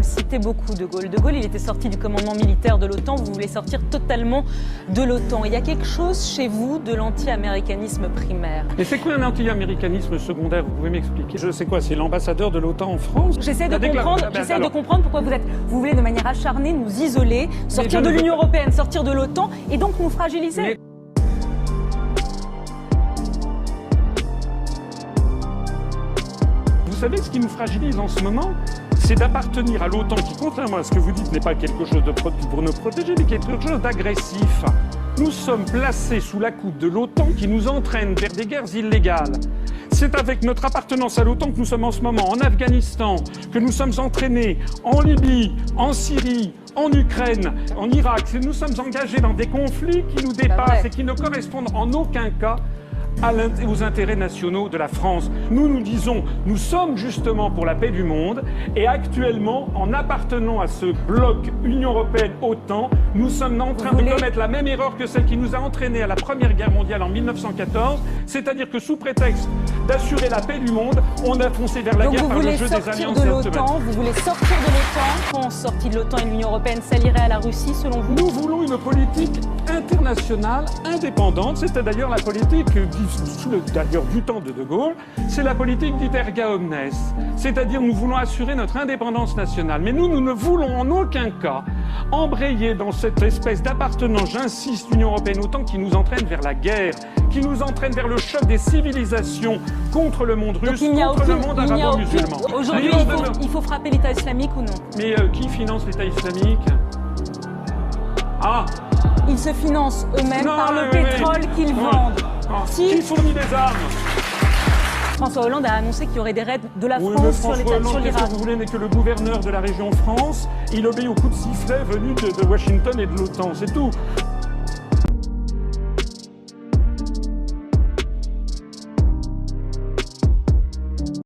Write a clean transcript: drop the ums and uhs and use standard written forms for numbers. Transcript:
citez beaucoup De Gaulle. De Gaulle, il était sorti du commandement militaire de l'OTAN, vous voulez sortir totalement de l'OTAN. Il y a quelque chose chez vous de l'anti-américanisme primaire. Et c'est quoi un anti-américanisme secondaire? Vous pouvez m'expliquer? Je sais quoi, c'est l'ambassadeur de l'OTAN en France? J'essaie de comprendre pourquoi vous voulez de manière acharnée nous isoler, sortir de l'Union européenne, sortir de l'OTAN et donc nous fragiliser. Vous savez ce qui nous fragilise en ce moment? C'est d'appartenir à l'OTAN qui, contrairement à ce que vous dites, n'est pas quelque chose pour nous protéger, mais qui est quelque chose d'agressif. Nous sommes placés sous la coupe de l'OTAN qui nous entraîne vers des guerres illégales. C'est avec notre appartenance à l'OTAN que nous sommes en ce moment en Afghanistan, que nous sommes entraînés en Libye, en Syrie, en Ukraine, en Irak. Nous sommes engagés dans des conflits qui nous dépassent et qui ne correspondent en aucun cas aux intérêts nationaux de la France. Nous disons, nous sommes justement pour la paix du monde et actuellement, en appartenant à ce bloc Union Européenne-OTAN, nous sommes en train de commettre la même erreur que celle qui nous a entraînés à la Première Guerre mondiale en 1914, c'est-à-dire que sous prétexte d'assurer la paix du monde, on a foncé vers la guerre par le jeu des alliances. Vous voulez sortir de l'OTAN. Quand sortie de l'OTAN et de l'Union Européenne s'allierait à la Russie, selon vous? Nous voulons une politique internationale indépendante. C'était d'ailleurs la politique, d'ailleurs du temps de De Gaulle, c'est la politique dite erga omnes. C'est-à-dire nous voulons assurer notre indépendance nationale. Mais nous ne voulons en aucun cas embrayer dans cette espèce d'appartenance, j'insiste, Union Européenne-OTAN qui nous entraîne vers la guerre, qui nous entraîne vers le choc des civilisations contre le monde russe, contre le monde arabo-musulman. Aujourd'hui, il faut frapper l'État islamique ou non? Mais qui finance l'État islamique? Ah! Ils se financent eux-mêmes par le pétrole qu'ils vendent. Qui fournit des armes? François Hollande a annoncé qu'il y aurait des raids de la France sur l'Irak. Qu'est-ce que vous voulez, n'est que le gouverneur de la région France, il obéit au coup de sifflet venu de Washington et de l'OTAN, c'est tout.